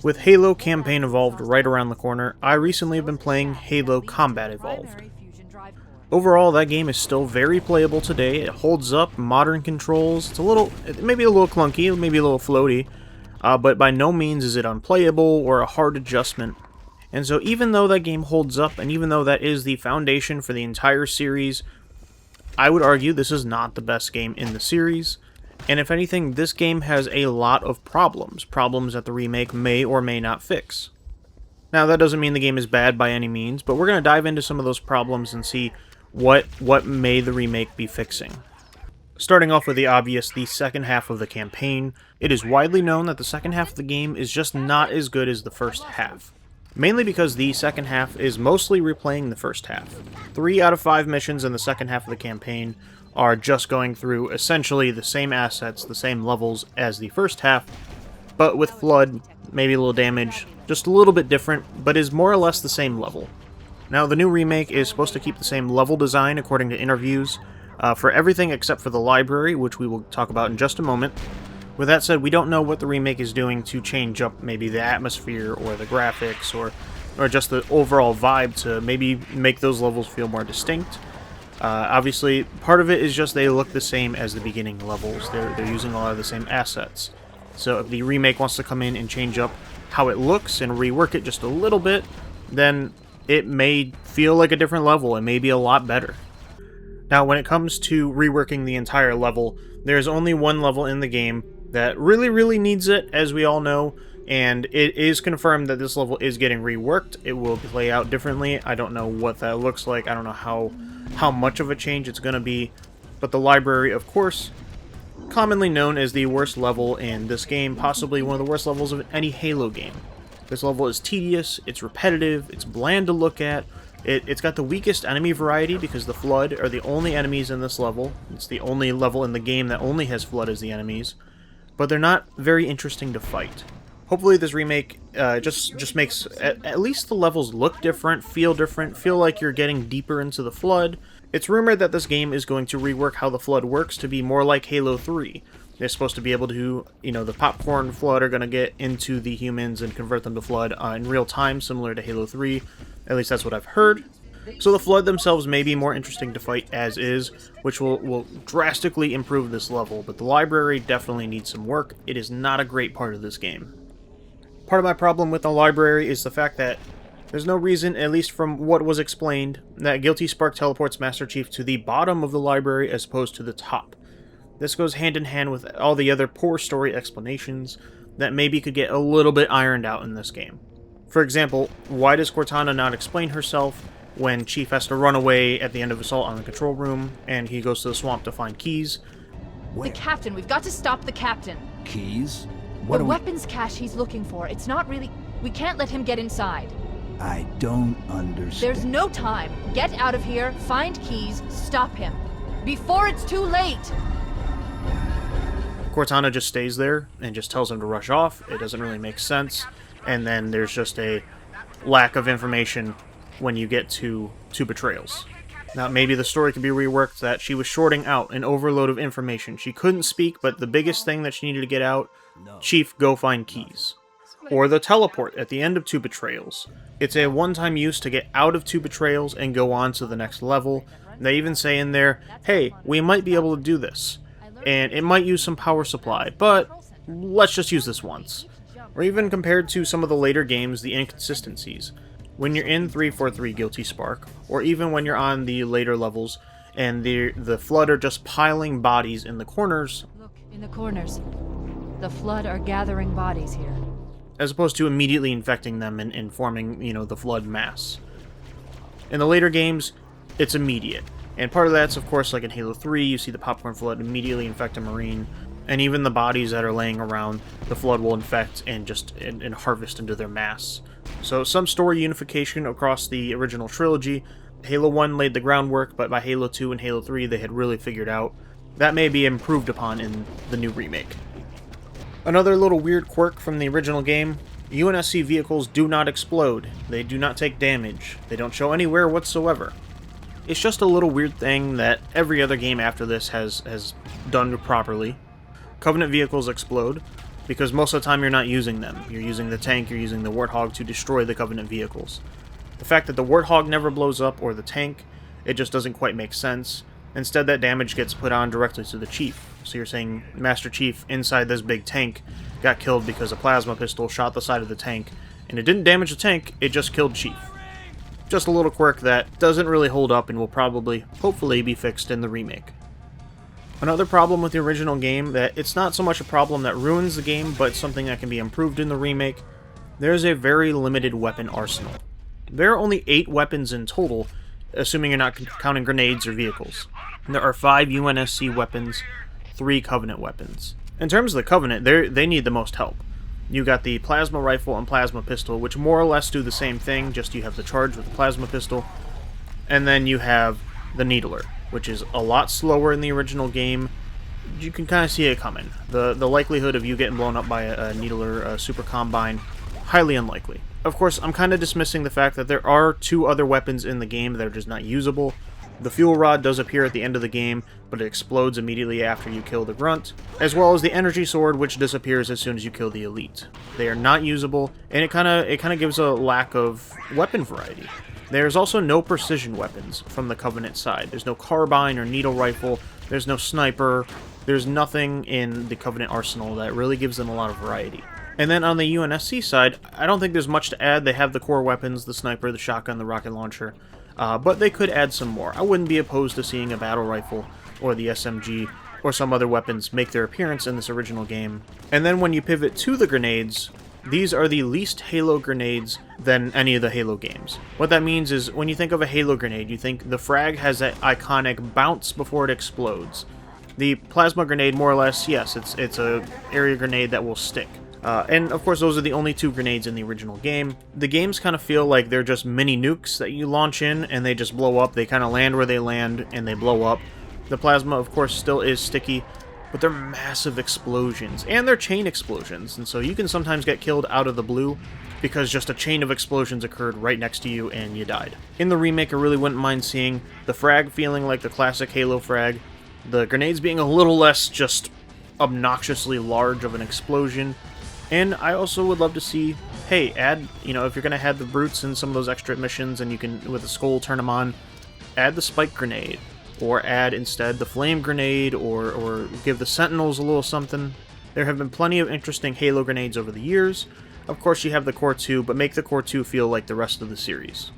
With Halo Campaign Evolved right around the corner, I recently have been playing Halo Combat Evolved. Overall, that game is still very playable today. It holds up, modern controls. It may be a little clunky, maybe a little floaty, but by no means is it unplayable or a hard adjustment. And so even though that game holds up, and even though that is the foundation for the entire series, I would argue this is not the best game in the series. And if anything, this game has a lot of problems that the remake may or may not fix. Now, that doesn't mean the game is bad by any means, but we're going to dive into some of those problems and see what may the remake be fixing. Starting off with the obvious, the second half of the campaign. It is widely known that the second half of the game is just not as good as the first half. Mainly because the second half is mostly replaying the first half. 3 out of 5 missions in the second half of the campaign are just going through essentially the same assets, the same levels as the first half, but with Flood, maybe a little damage, just a little bit different, but is more or less the same level. Now, the new remake is supposed to keep the same level design according to interviews, for everything except for the library, which we will talk about in just a moment. With that said, we don't know what the remake is doing to change up maybe the atmosphere or the graphics or just the overall vibe to maybe make those levels feel more distinct. Obviously, part of it is just they look the same as the beginning levels. They're using a lot of the same assets. So if the remake wants to come in and change up how it looks and rework it just a little bit, then it may feel like a different level and may be a lot better. Now, when it comes to reworking the entire level, there's only one level in the game that really needs it, as we all know, and it is confirmed that this level is getting reworked. It will play out differently. I don't know what that looks like. I don't know how much of a change it's going to be, but the library, of course, commonly known as the worst level in this game, possibly one of the worst levels of any Halo game. This level is tedious, it's repetitive, it's bland to look at, it's got the weakest enemy variety because the Flood are the only enemies in this level. It's the only level in the game that only has Flood as the enemies, but they're not very interesting to fight. Hopefully this remake just makes at least the levels look different, feel like you're getting deeper into the Flood. It's rumored that this game is going to rework how the Flood works to be more like Halo 3. They're supposed to be able to, the popcorn Flood are going to get into the humans and convert them to Flood in real time, similar to Halo 3. At least that's what I've heard. So the Flood themselves may be more interesting to fight as is, which will drastically improve this level, but the library definitely needs some work. It is not a great part of this game. Part of my problem with the library is the fact that there's no reason, at least from what was explained, that Guilty Spark teleports Master Chief to the bottom of the library as opposed to the top. This goes hand in hand with all the other poor story explanations that maybe could get a little bit ironed out in this game. For example, why does Cortana not explain herself when Chief has to run away at the end of Assault on the control room and he goes to the swamp to find keys? The captain, we've got to stop the captain. Keys? The weapons cache he's looking for, it's not really... We can't let him get inside. I don't understand. There's no time. Get out of here, find keys, stop him. Before it's too late! Cortana just stays there and just tells him to rush off. It doesn't really make sense. And then there's just a lack of information when you get to betrayals. Now, maybe the story could be reworked that she was shorting out an overload of information. She couldn't speak, but the biggest thing that she needed to get out, Chief, go find keys. Or the teleport at the end of 2 Betrayals. It's a one-time use to get out of 2 Betrayals and go on to the next level. They even say in there, hey, we might be able to do this. And it might use some power supply, but let's just use this once. Or even compared to some of the later games, the inconsistencies. When you're in 343 Guilty Spark, or even when you're on the later levels, and the Flood are just piling bodies in the corners. Look, in the corners. The Flood are gathering bodies here. As opposed to immediately infecting them and forming, the Flood mass. In the later games, it's immediate. And part of that's, of course, like in Halo 3, you see the Popcorn Flood immediately infect a Marine, and even the bodies that are laying around, the Flood will infect and just and harvest into their mass. So some story unification across the original trilogy. Halo 1 laid the groundwork, but by Halo 2 and Halo 3 they had really figured out. That may be improved upon in the new remake. Another little weird quirk from the original game, UNSC vehicles do not explode, they do not take damage, they don't show any wear whatsoever. It's just a little weird thing that every other game after this has done properly. Covenant vehicles explode. because most of the time you're not using them. You're using the tank, you're using the Warthog to destroy the Covenant vehicles. The fact that the Warthog never blows up, or the tank, it just doesn't quite make sense. Instead, that damage gets put on directly to the Chief. So you're saying Master Chief inside this big tank got killed because a plasma pistol shot the side of the tank, and it didn't damage the tank, it just killed Chief. Just a little quirk that doesn't really hold up and will probably, hopefully, be fixed in the remake. Another problem with the original game, that it's not so much a problem that ruins the game, but something that can be improved in the remake, there's a very limited weapon arsenal. There are only 8 weapons in total, assuming you're not counting grenades or vehicles. And there are 5 UNSC weapons, 3 Covenant weapons. In terms of the Covenant, they need the most help. You got the plasma rifle and plasma pistol, which more or less do the same thing, just you have the charge with the plasma pistol. And then you have the Needler, which is a lot slower in the original game. You can kind of see it coming. The likelihood of you getting blown up by a Needler Super Combine, highly unlikely. Of course, I'm kind of dismissing the fact that there are 2 other weapons in the game that are just not usable. The fuel rod does appear at the end of the game, but it explodes immediately after you kill the grunt, as well as the energy sword, which disappears as soon as you kill the elite. They are not usable, and it kind of gives a lack of weapon variety. There's also no precision weapons from the Covenant side. There's no carbine or needle rifle, there's no sniper, there's nothing in the Covenant arsenal that really gives them a lot of variety. And then on the UNSC side, I don't think there's much to add. They have the core weapons, the sniper, the shotgun, the rocket launcher, but they could add some more. I wouldn't be opposed to seeing a battle rifle or the SMG or some other weapons make their appearance in this original game. And then when you pivot to the grenades, these are the least Halo grenades than any of the Halo games. What that means is when you think of a Halo grenade, you think the frag has that iconic bounce before it explodes. The plasma grenade, more or less, yes, it's a area grenade that will stick. And of course those are the only 2 grenades in the original game. The games kind of feel like they're just mini nukes that you launch in and they just blow up. They kind of land where they land and they blow up. The plasma of course still is sticky, but they're massive explosions, and they're chain explosions, and so you can sometimes get killed out of the blue because just a chain of explosions occurred right next to you and you died. In the remake, I really wouldn't mind seeing the frag feeling like the classic Halo frag, the grenades being a little less just obnoxiously large of an explosion, and I also would love to see, hey, add, if you're going to have the brutes in some of those extra missions and you can, with a skull, turn them on, add the spike grenade. Or add instead the flame grenade, or give the sentinels a little something. There have been plenty of interesting Halo grenades over the years. Of course you have the Core 2, but make the Core 2 feel like the rest of the series.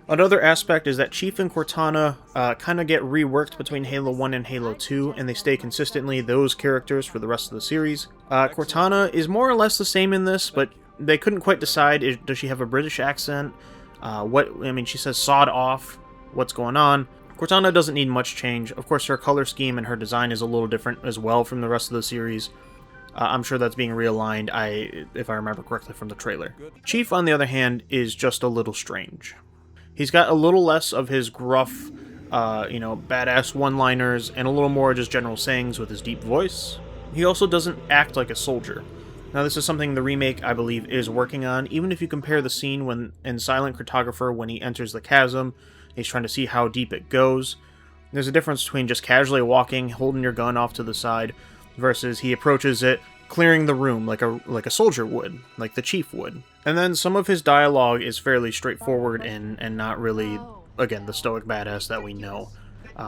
Another aspect is that Chief and Cortana kind of get reworked between Halo 1 and Halo 2, and they stay consistently those characters for the rest of the series. Cortana is more or less the same in this, but they couldn't quite decide, does she have a British accent? She says sawed off, what's going on? Cortana doesn't need much change. Of course, her color scheme and her design is a little different as well from the rest of the series. I'm sure that's being realigned, if I remember correctly from the trailer. Chief, on the other hand, is just a little strange. He's got a little less of his gruff, badass one-liners, and a little more just general sayings with his deep voice. He also doesn't act like a soldier. Now, this is something the remake, I believe, is working on. Even if you compare the scene in Silent Cartographer when he enters the chasm, he's trying to see how deep it goes. There's a difference between just casually walking, holding your gun off to the side, versus he approaches it, clearing the room like a soldier would, like the Chief would. And then some of his dialogue is fairly straightforward and not really, again, the stoic badass that we know.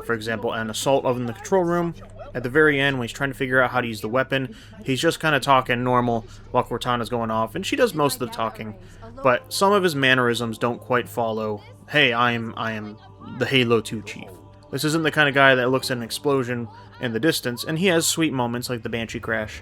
For example, an assault in the control room, at the very end when he's trying to figure out how to use the weapon, he's just kind of talking normal while Cortana's going off, and she does most of the talking. But some of his mannerisms don't quite follow, hey, I am the Halo 2 Chief. This isn't the kind of guy that looks at an explosion in the distance, and he has sweet moments like the Banshee crash,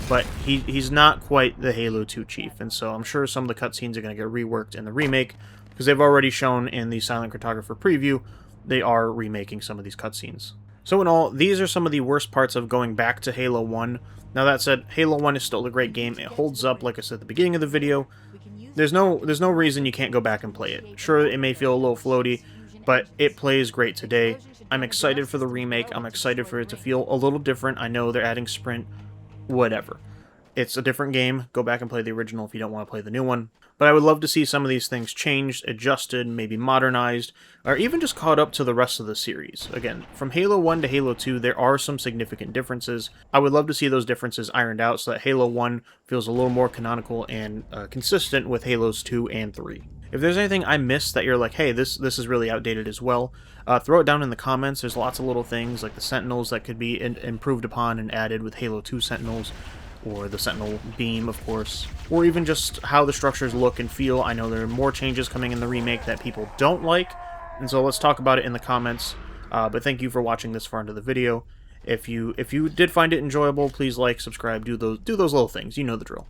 but he's not quite the Halo 2 Chief, and so I'm sure some of the cutscenes are going to get reworked in the remake, because they've already shown in the Silent Cartographer preview, they are remaking some of these cutscenes. So in all, these are some of the worst parts of going back to Halo 1. Now that said, Halo 1 is still a great game. It holds up, like I said at the beginning of the video. There's no reason you can't go back and play it. Sure, it may feel a little floaty, but it plays great today. I'm excited for the remake. I'm excited for it to feel a little different. I know they're adding sprint, whatever. It's a different game. Go back and play the original if you don't want to play the new one. But I would love to see some of these things changed, adjusted, maybe modernized, or even just caught up to the rest of the series. Again, from Halo 1 to Halo 2, there are some significant differences. I would love to see those differences ironed out so that Halo 1 feels a little more canonical and consistent with Halos 2 and 3. If there's anything I missed that you're like, hey, this is really outdated as well, throw it down in the comments. There's lots of little things like the Sentinels that could be improved upon and added with Halo 2 Sentinels, or the Sentinel beam, of course, or even just how the structures look and feel. I know there are more changes coming in the remake that people don't like, and so let's talk about it in the comments. But thank you for watching this far into the video. If you did find it enjoyable, please like, subscribe, do those little things. You know the drill.